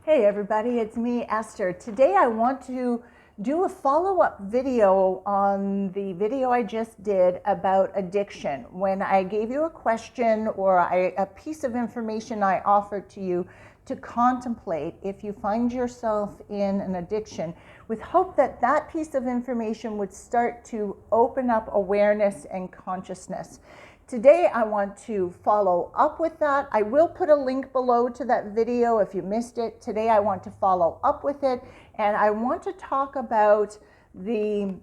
Hey everybody, it's me, Esther. Today I want to do a follow-up video on the video I just did about addiction. When I gave you a question or a piece of information I offered to you to contemplate if you find yourself in an addiction, with hope that that piece of information would start to open up awareness and consciousness. Today I want to follow up with that. I will put a link below to that video if you missed it. Today I want to follow up with it, and I want to talk about the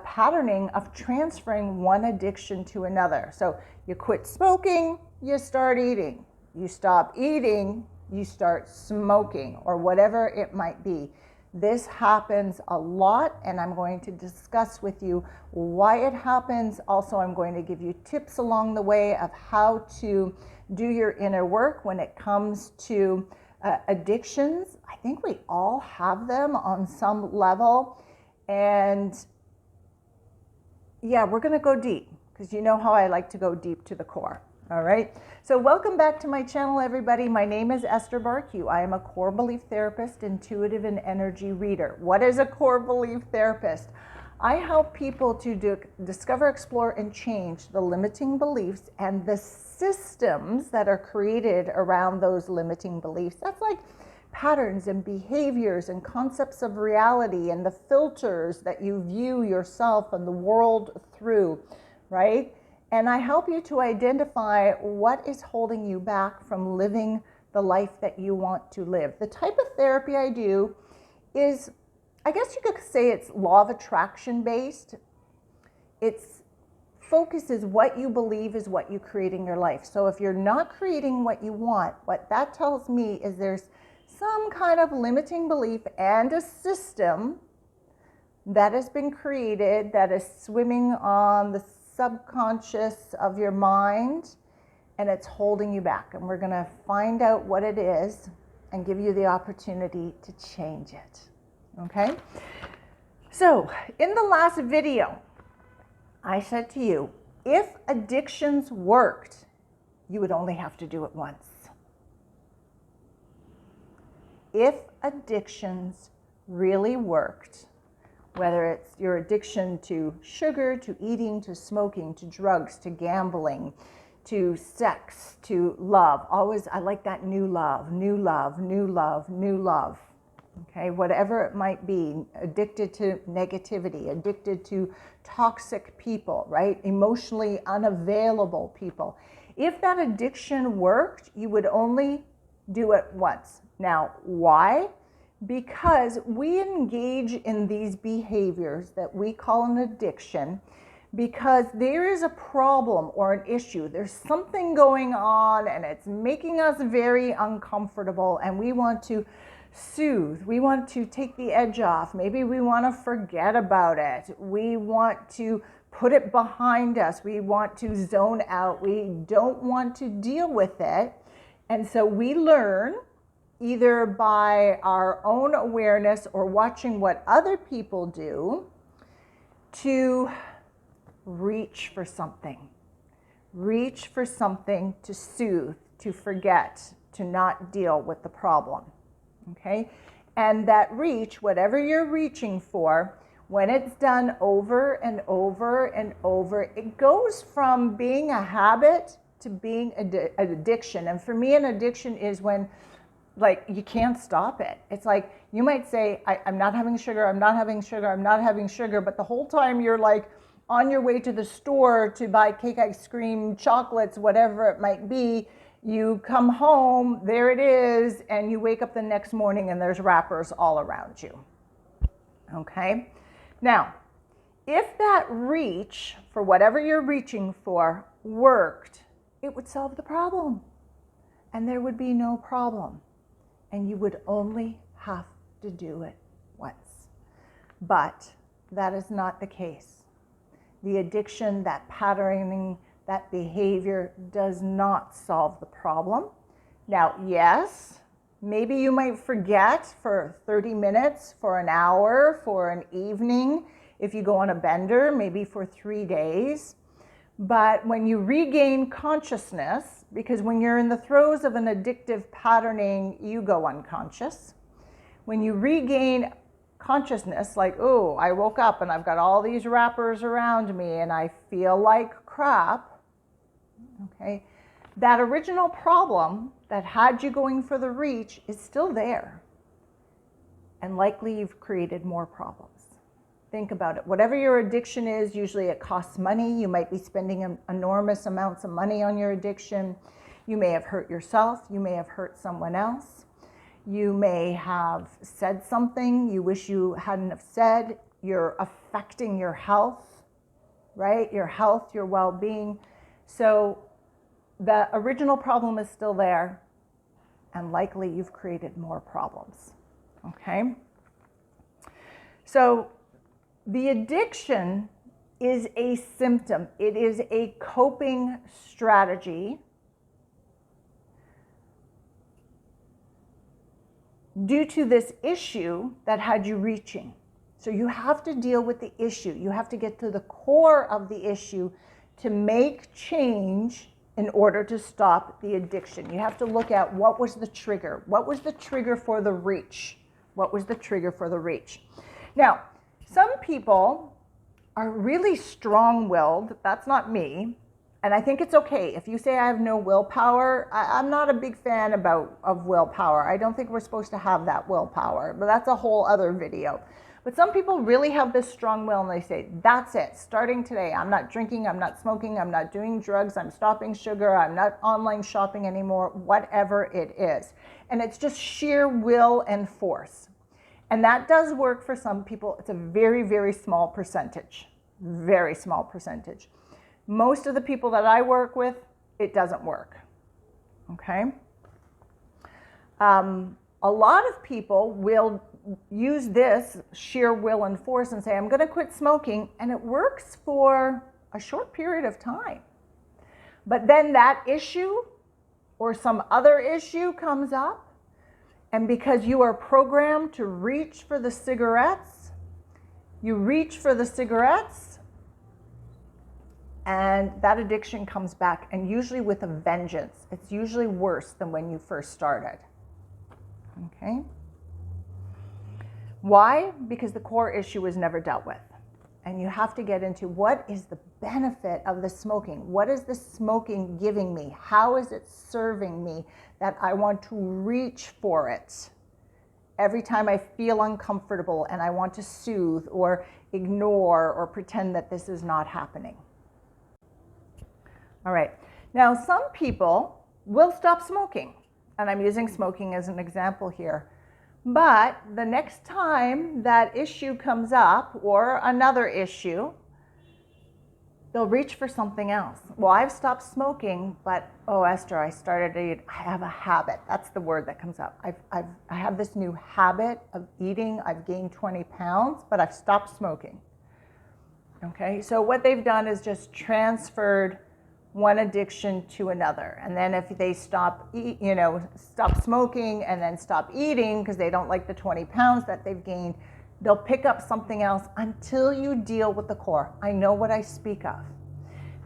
patterning of transferring one addiction to another. So you quit smoking, you start eating. You stop eating, you start smoking, or whatever it might be. This happens a lot, and I'm going to discuss with you why it happens. Also, I'm going to give you tips along the way of how to do your inner work when it comes to addictions. I think we all have them on some level. And yeah, we're going to go deep because you know how I like to go deep to the core. All right. So welcome back to my channel, everybody. My name is Esther Bartkiw. I am a core belief therapist, intuitive, and energy reader. What is a core belief therapist? I help people to discover, explore, and change the limiting beliefs and the systems that are created around those limiting beliefs. That's like patterns and behaviors and concepts of reality and the filters that you view yourself and the world through, right? And I help you to identify what is holding you back from living the life that you want to live. The type of therapy I do is, I guess you could say it's law of attraction based. Its focus is what you believe is what you create in your life. So if you're not creating what you want, what that tells me is there's some kind of limiting belief and a system that has been created that is swimming on the subconscious of your mind, and it's holding you back. And we're going to find out what it is and give you the opportunity to change it. Okay? So, in the last video, I said to you, if addictions worked, you would only have to do it once. If addictions really worked, whether it's your addiction to sugar, to eating, to smoking, to drugs, to gambling, to sex, to love. Always, I like that new love, new love, new love, new love. Okay, whatever it might be, addicted to negativity, addicted to toxic people, right? Emotionally unavailable people. If that addiction worked, you would only do it once. Now, why? Because we engage in these behaviors that we call an addiction because there is a problem or an issue. There's something going on and it's making us very uncomfortable, and we want to soothe. We want to take the edge off. Maybe we want to forget about it. We want to put it behind us. We want to zone out. We don't want to deal with it. And so we learn, either by our own awareness or watching what other people do, to reach for something. Reach for something to soothe, to forget, to not deal with the problem. Okay? And that reach, whatever you're reaching for, when it's done over and over and over, it goes from being a habit to being an addiction. And for me, an addiction is when you can't stop it. It's like you might say, I'm not having sugar, I'm not having sugar, I'm not having sugar, but the whole time you're like on your way to the store to buy cake, ice cream, chocolates, whatever it might be. You come home, there it is, and you wake up the next morning and there's wrappers all around you. Okay? Now, if that reach for whatever you're reaching for worked, it would solve the problem. And there would be no problem. And you would only have to do it once. But that is not the case. The addiction, that patterning, that behavior does not solve the problem. Now, yes, maybe you might forget for 30 minutes, for an hour, for an evening, if you go on a bender, maybe for 3 days. But when you regain consciousness, because when you're in the throes of an addictive patterning, you go unconscious, When you regain consciousness, like, oh, I woke up and I've got all these wrappers around me and I feel like crap, okay, that original problem that had you going for the reach is still there. And likely you've created more problems. Think about it. Whatever your addiction is, usually it costs money. You might be spending enormous amounts of money on your addiction. You may have hurt yourself. You may have hurt someone else. You may have said something you wish you hadn't have said. You're affecting your health, right? Your health, your well-being. So the original problem is still there, and likely you've created more problems, okay? So the addiction is a symptom. It is a coping strategy due to this issue that had you reaching. So you have to deal with the issue. You have to get to the core of the issue to make change in order to stop the addiction. You have to look at what was the trigger. What was the trigger for the reach? What was the trigger for the reach? Now, some people are really strong-willed. That's not me. And I think it's okay. If you say I have no willpower, I'm not a big fan of willpower. I don't think we're supposed to have that willpower, but that's a whole other video. But some people really have this strong will and they say, that's it, starting today, I'm not drinking, I'm not smoking, I'm not doing drugs, I'm stopping sugar, I'm not online shopping anymore, whatever it is. And it's just sheer will and force. And that does work for some people. It's a very, very small percentage, very small percentage. Most of the people that I work with, it doesn't work, okay? A lot of people will use this sheer will and force and say, I'm going to quit smoking, and it works for a short period of time. But then that issue or some other issue comes up, and because you are programmed to reach for the cigarettes, you reach for the cigarettes, and that addiction comes back, and usually with a vengeance. It's usually worse than when you first started. Okay? Why? Because the core issue was never dealt with. And you have to get into what is the benefit of the smoking? What is the smoking giving me? How is it serving me that I want to reach for it every time I feel uncomfortable and I want to soothe or ignore or pretend that this is not happening? All right. Now, some people will stop smoking, and I'm using smoking as an example here. But the next time that issue comes up or another issue, they'll reach for something else. Well, I've stopped smoking, but oh, Esther, I have a habit. That's the word that comes up. I have this new habit of eating. I've gained 20 pounds, but I've stopped smoking. Okay, so what they've done is just transferred one addiction to another. And then if they stop smoking and then stop eating because they don't like the 20 pounds that they've gained, they'll pick up something else until you deal with the core. I know what I speak of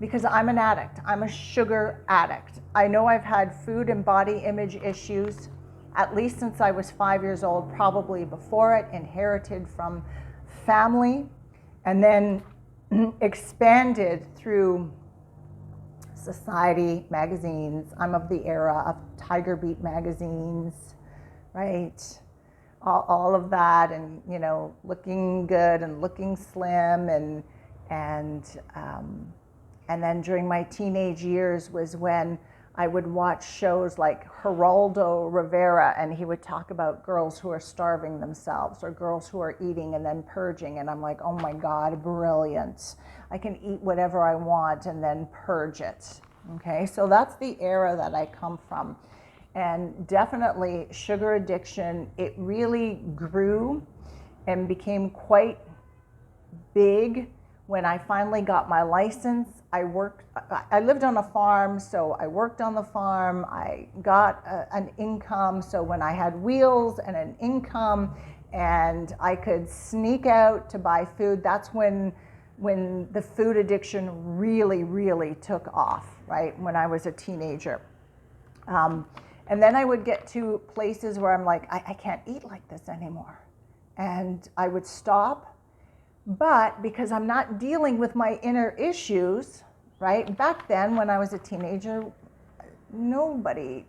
because I'm an addict. I'm a sugar addict. I know I've had food and body image issues at least since I was 5 years old, probably before it, inherited from family, and then expanded through society, magazines. I'm of the era of Tiger Beat magazines, right? All of that, and looking good and looking slim, and then during my teenage years was when I would watch shows like Geraldo Rivera, and he would talk about girls who are starving themselves or girls who are eating and then purging, and I'm like, oh my God, brilliant. I can eat whatever I want and then purge it. Okay, so that's the era that I come from. And definitely sugar addiction, it really grew and became quite big when I finally got my license. I lived on a farm, so I worked on the farm. I got an income, so when I had wheels and an income and I could sneak out to buy food, that's when the food addiction really, really took off, right? When I was a teenager. And then I would get to places where I'm like, I can't eat like this anymore. And I would stop. But because I'm not dealing with my inner issues, right? Back then, when I was a teenager, nobody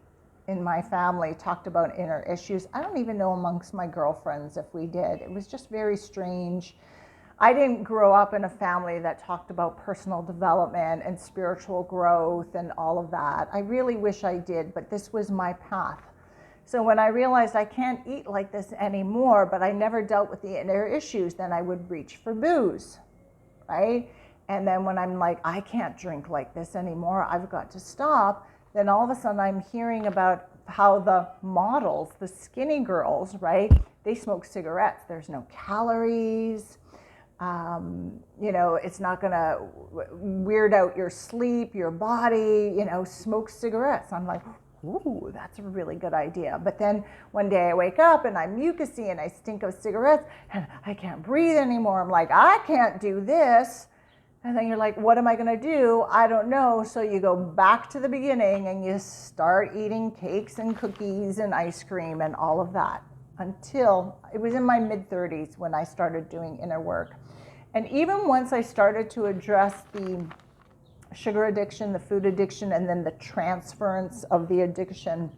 in my family talked about inner issues. I don't even know amongst my girlfriends if we did. It was just very strange. I didn't grow up in a family that talked about personal development and spiritual growth and all of that. I really wish I did, but this was my path. So when I realized I can't eat like this anymore, but I never dealt with the inner issues, then I would reach for booze, right? And then when I'm like, I can't drink like this anymore, I've got to stop, then all of a sudden I'm hearing about how the models, the skinny girls, right? They smoke cigarettes. There's no calories. You know, it's not going to weird out your sleep, your body, you know, smoke cigarettes. I'm like, ooh, that's a really good idea. But then one day I wake up and I'm mucousy and I stink of cigarettes and I can't breathe anymore. I'm like, I can't do this. And then you're like, what am I going to do? I don't know. So you go back to the beginning and you start eating cakes and cookies and ice cream and all of that, until it was in my mid-30s when I started doing inner work. And even once I started to address the sugar addiction, the food addiction, and then the transference of the addiction,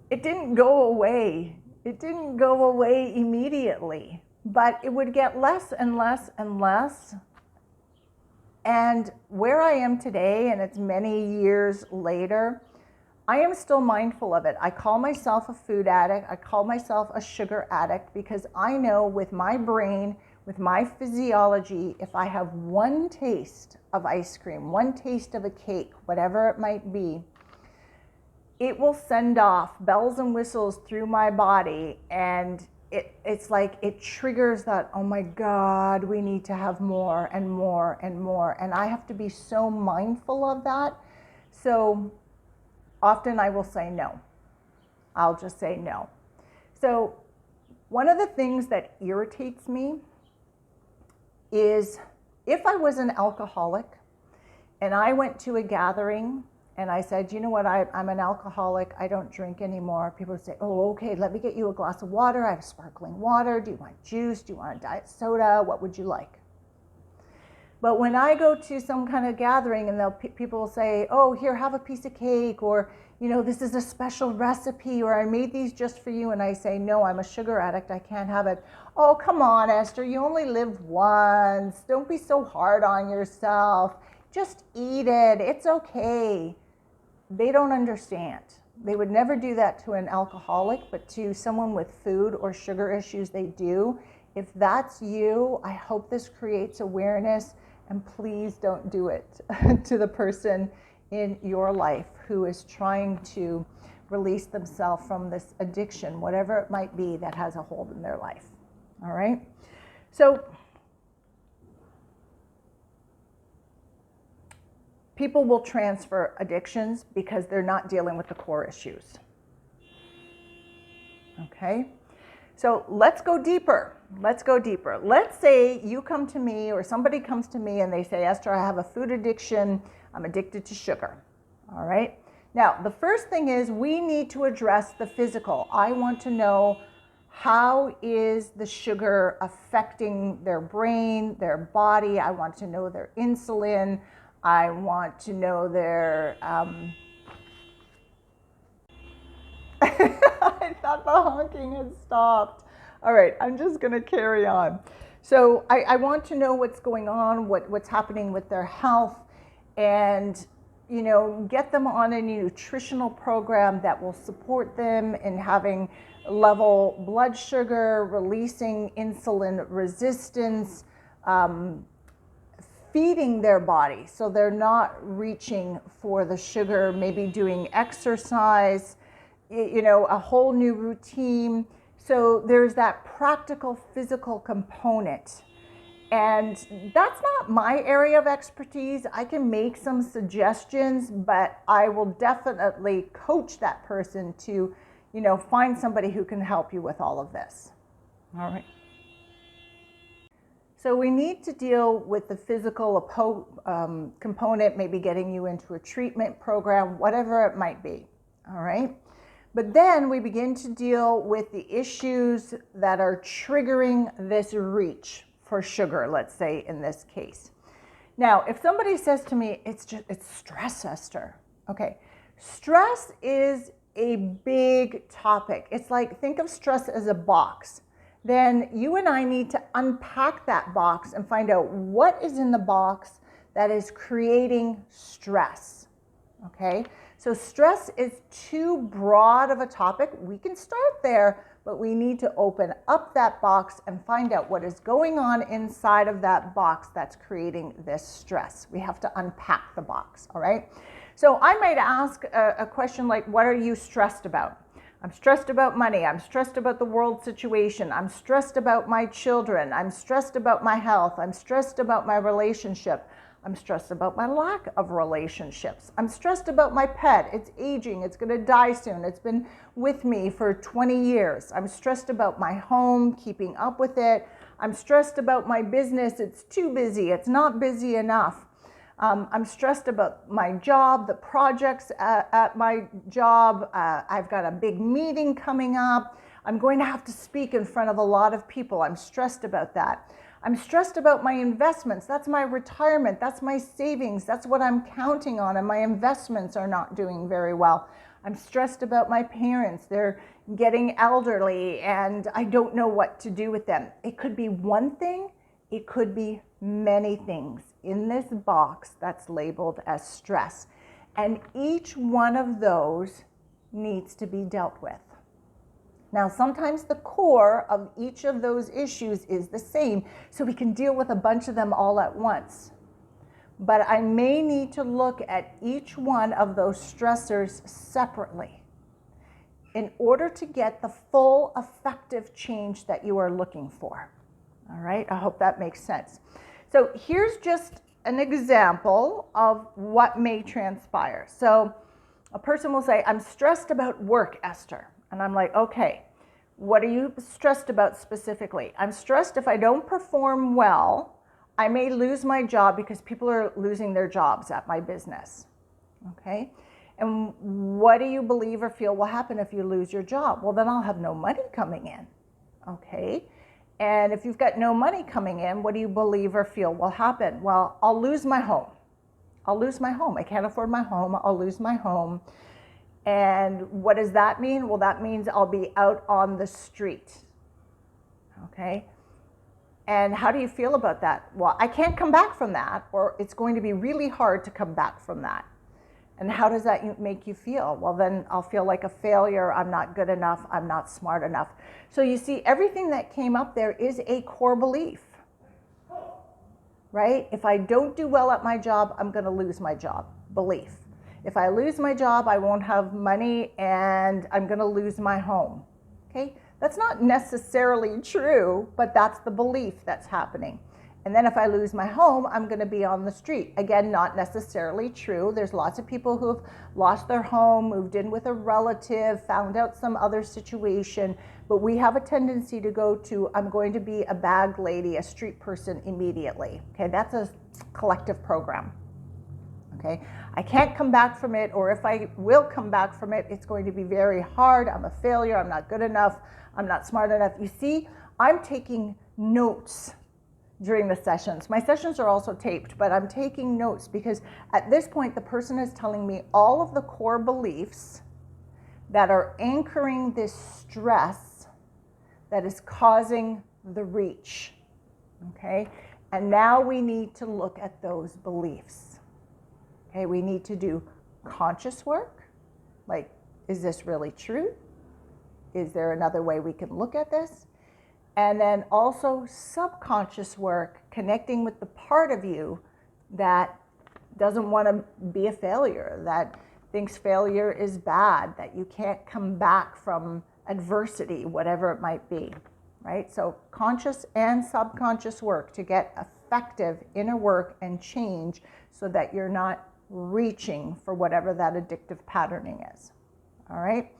it didn't go away. It didn't go away immediately, but it would get less and less and less. And where I am today, and it's many years later, I am still mindful of it. I call myself a food addict. I call myself a sugar addict because I know with my brain, with my physiology, if I have one taste of ice cream, one taste of a cake, whatever it might be, it will send off bells and whistles through my body, and it's like it triggers that, oh my God, we need to have more and more and more. And I have to be so mindful of that. So often I will say no. I'll just say no. So one of the things that irritates me is if I was an alcoholic and I went to a gathering and I said, you know what, I'm an alcoholic, I don't drink anymore. People would say, oh, okay, let me get you a glass of water. I have sparkling water. Do you want juice? Do you want a diet soda? What would you like? But when I go to some kind of gathering and people will say, oh, here, have a piece of cake, or, you know, this is a special recipe, or I made these just for you, and I say, no, I'm a sugar addict, I can't have it. Oh, come on, Esther, you only live once. Don't be so hard on yourself. Just eat it. It's okay. They don't understand. They would never do that to an alcoholic, but to someone with food or sugar issues, they do. If that's you, I hope this creates awareness. And please don't do it to the person in your life who is trying to release themselves from this addiction, whatever it might be that has a hold in their life. All right? So people will transfer addictions because they're not dealing with the core issues. Okay? So let's go deeper. Let's go deeper. Let's say you come to me or somebody comes to me and they say, Esther, I have a food addiction. I'm addicted to sugar. All right. Now, the first thing is we need to address the physical. I want to know, how is the sugar affecting their brain, their body? I want to know their insulin. I want to know their... I thought the honking had stopped. All right, I'm just going to carry on. So I want to know what's going on, what's happening with their health, and, you know, get them on a nutritional program that will support them in having level blood sugar, releasing insulin resistance, feeding their body so they're not reaching for the sugar, maybe doing exercise, you know, a whole new routine. So there's that practical physical component. And that's not my area of expertise. I can make some suggestions, but I will definitely coach that person to, you know, find somebody who can help you with all of this. All right. So we need to deal with the physical component, maybe getting you into a treatment program, whatever it might be. all right? But then we begin to deal with the issues that are triggering this reach for sugar, let's say in this case. Now, if somebody says to me, it's stress, Esther. Okay, stress is a big topic. It's like, think of stress as a box. Then you and I need to unpack that box and find out what is in the box that is creating stress. Okay, so stress is too broad of a topic. We can start there, but we need to open up that box and find out what is going on inside of that box that's creating this stress. We have to unpack the box, all right? So I might ask a question like, what are you stressed about? I'm stressed about money. I'm stressed about the world situation. I'm stressed about my children. I'm stressed about my health. I'm stressed about my relationship. I'm stressed about my lack of relationships. I'm stressed about my pet. It's aging. It's going to die soon. It's been with me for 20 years. I'm stressed about my home, keeping up with it. I'm stressed about my business. It's too busy. It's not busy enough. I'm stressed about my job, the projects at my job. I've got a big meeting coming up. I'm going to have to speak in front of a lot of people. I'm stressed about that. I'm stressed about my investments. That's my retirement. That's my savings. That's what I'm counting on, and my investments are not doing very well. I'm stressed about my parents. They're getting elderly, and I don't know what to do with them. It could be one thing. It could be many things in this box that's labeled as stress. And each one of those needs to be dealt with. Now, sometimes the core of each of those issues is the same, so we can deal with a bunch of them all at once. But I may need to look at each one of those stressors separately in order to get the full effective change that you are looking for. All right, I hope that makes sense. So here's just an example of what may transpire. So a person will say, I'm stressed about work, Esther. And I'm like, okay, what are you stressed about specifically? I'm stressed if I don't perform well, I may lose my job because people are losing their jobs at my business. Okay? And what do you believe or feel will happen if you lose your job? Well, then I'll have no money coming in. Okay? And if you've got no money coming in, what do you believe or feel will happen? Well, I'll lose my home. I'll lose my home. I can't afford my home. I'll lose my home. And what does that mean? Well, that means I'll be out on the street. Okay? And how do you feel about that? Well, I can't come back from that, or it's going to be really hard to come back from that. And how does that make you feel? Well, then I'll feel like a failure. I'm not good enough. I'm not smart enough. So you see, everything that came up there is a core belief, right? If I don't do well at my job, I'm going to lose my job. Belief. If I lose my job, I won't have money and I'm going to lose my home. Okay? That's not necessarily true, but that's the belief that's happening. And then if I lose my home, I'm going to be on the street. Again, not necessarily true. There's lots of people who have lost their home, moved in with a relative, found out some other situation. But we have a tendency to go to, I'm going to be a bag lady, a street person immediately. Okay, that's a collective program. Okay, I can't come back from it, or if I will come back from it, it's going to be very hard. I'm a failure. I'm not good enough. I'm not smart enough. You see, I'm taking notes during the sessions. My sessions are also taped, but I'm taking notes because at this point, the person is telling me all of the core beliefs that are anchoring this stress that is causing the reach. Okay, and now we need to look at those beliefs. Okay, we need to do conscious work, like, is this really true? Is there another way we can look at this? And then also subconscious work, connecting with the part of you that doesn't want to be a failure, that thinks failure is bad, that you can't come back from adversity, whatever it might be, right? So conscious and subconscious work to get effective inner work and change so that you're not reaching for whatever that addictive patterning is, all right?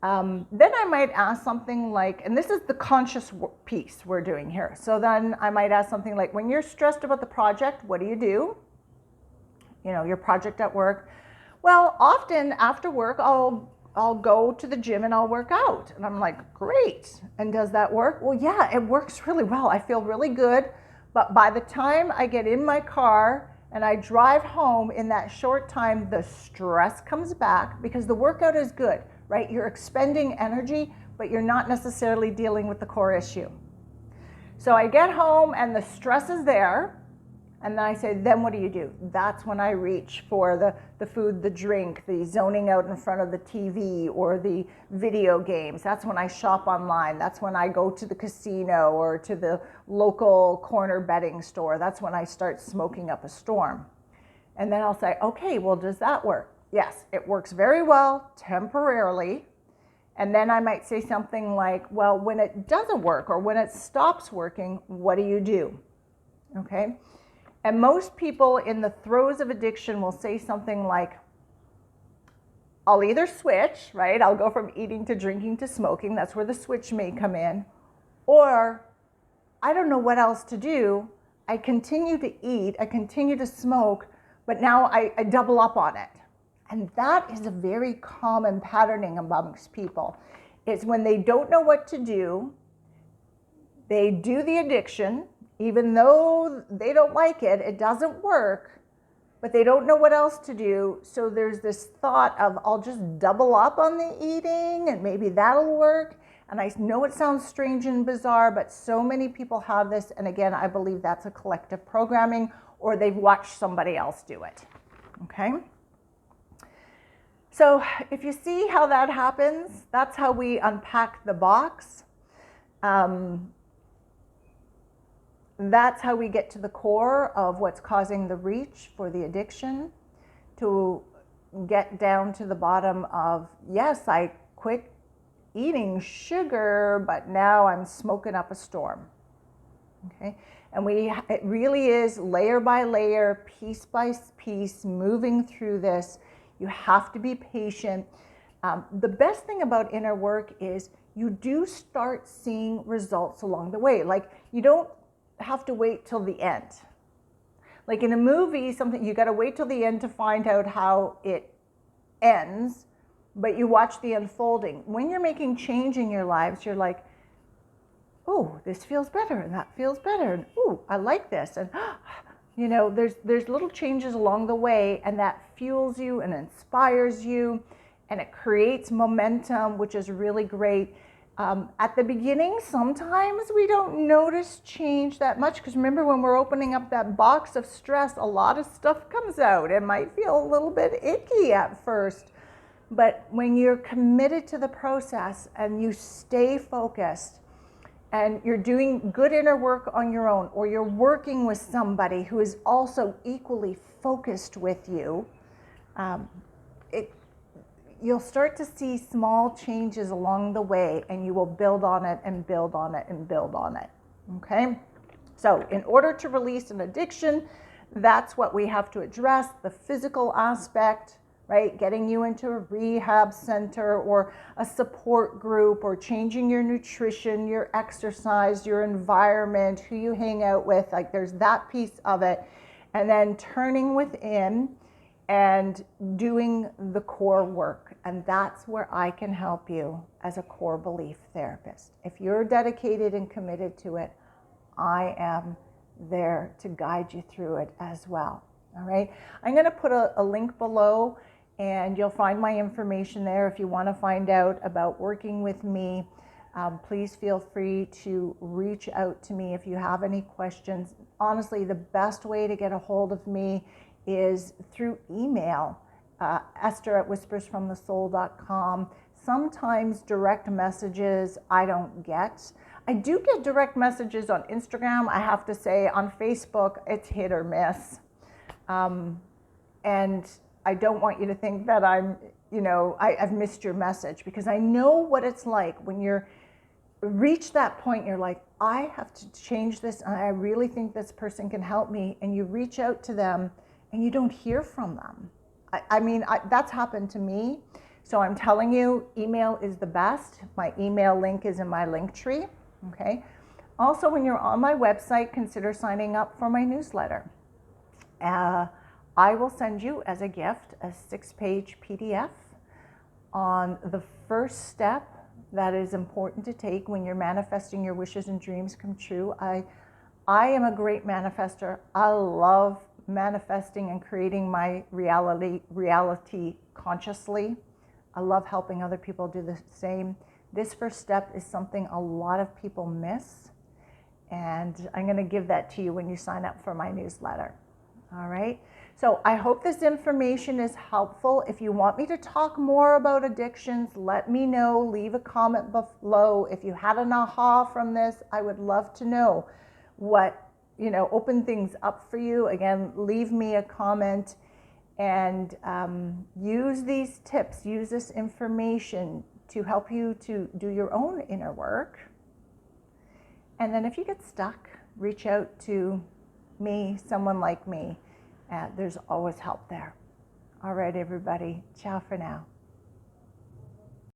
Then I might ask something like, and this is the conscious piece we're doing here. So then I might ask something like, when you're stressed about the project, what do? You know, your project at work. Well, often after work, I'll go to the gym and I'll work out. And I'm like, great. And does that work? Well, yeah, it works really well. I feel really good. But by the time I get in my car and I drive home, in that short time, the stress comes back because the workout is good, right? You're expending energy, but you're not necessarily dealing with the core issue. So I get home and the stress is there. And then I say, then what do? That's when I reach for the food, the drink, the zoning out in front of the TV or the video games. That's when I shop online. That's when I go to the casino or to the local corner betting store. That's when I start smoking up a storm. And then I'll say, okay, well, does that work? Yes, it works very well temporarily. And then I might say something like, well, when it doesn't work or when it stops working, what do you do? Okay. And most people in the throes of addiction will say something like, I'll either switch, right? I'll go from eating to drinking to smoking. That's where the switch may come in. Or I don't know what else to do. I continue to eat, I continue to smoke, but now I double up on it. And that is a very common patterning amongst people. It's when they don't know what to do, they do the addiction, even though they don't like it, it doesn't work, but they don't know what else to do. So there's this thought of, I'll just double up on the eating and maybe that'll work. And I know it sounds strange and bizarre, but so many people have this. And again, I believe that's a collective programming, or they've watched somebody else do it. Okay? So if you see how that happens, that's how we unpack the box. That's how we get to the core of what's causing the reach for the addiction, to get down to the bottom of, yes, I quit eating sugar, but now I'm smoking up a storm. Okay? And it really is layer by layer, piece by piece, moving through this. You have to be patient. The best thing about inner work is you do start seeing results along the way. Like, you don't have to wait till the end. Like in a movie, something you got to wait till the end to find out how it ends, but you watch the unfolding. When you're making change in your lives, you're like, oh, this feels better and that feels better, and oh, I like this, and you know, there's little changes along the way, and that fuels you and inspires you, and it creates momentum, which is really great. At the beginning, sometimes we don't notice change that much, because remember, when we're opening up that box of stress, a lot of stuff comes out. It might feel a little bit icky at first, but when you're committed to the process and you stay focused and you're doing good inner work on your own, or you're working with somebody who is also equally focused with you, you'll start to see small changes along the way, and you will build on it and build on it and build on it. Okay? So in order to release an addiction, that's what we have to address, the physical aspect, right? Getting you into a rehab center or a support group, or changing your nutrition, your exercise, your environment, who you hang out with. Like, there's that piece of it. And then turning within and doing the core work. And that's where I can help you as a core belief therapist. If you're dedicated and committed to it, I am there to guide you through it as well. All right. I'm going to put a link below, and you'll find my information there. If you want to find out about working with me, please feel free to reach out to me if you have any questions. Honestly, the best way to get a hold of me is through email, esther@whispersfromthesoul.com. Sometimes direct messages I don't get. I do get direct messages on Instagram. I have to say, on Facebook, it's hit or miss. And I don't want you to think that I've missed your message, because I know what it's like when you're reach that point. You're like, I have to change this, and I really think this person can help me. And you reach out to them and you don't hear from them. That's happened to me. So I'm telling you, email is the best. My email link is in my link tree. Okay. Also, when you're on my website, consider signing up for my newsletter. I will send you as a gift a 6-page PDF on the first step that is important to take when you're manifesting your wishes and dreams come true. I am a great manifester. I love manifesting and creating my reality consciously. I love helping other people do the same. This first step is something a lot of people miss, and I'm going to give that to you when you sign up for my newsletter. All right. So I hope this information is helpful. If you want me to talk more about addictions, let me know. Leave a comment below. If you had an aha from this, I would love to know what, open things up for you. Again, leave me a comment and use these tips, use this information to help you to do your own inner work. And then if you get stuck, reach out to me, someone like me. There's always help there. All right, everybody. Ciao for now.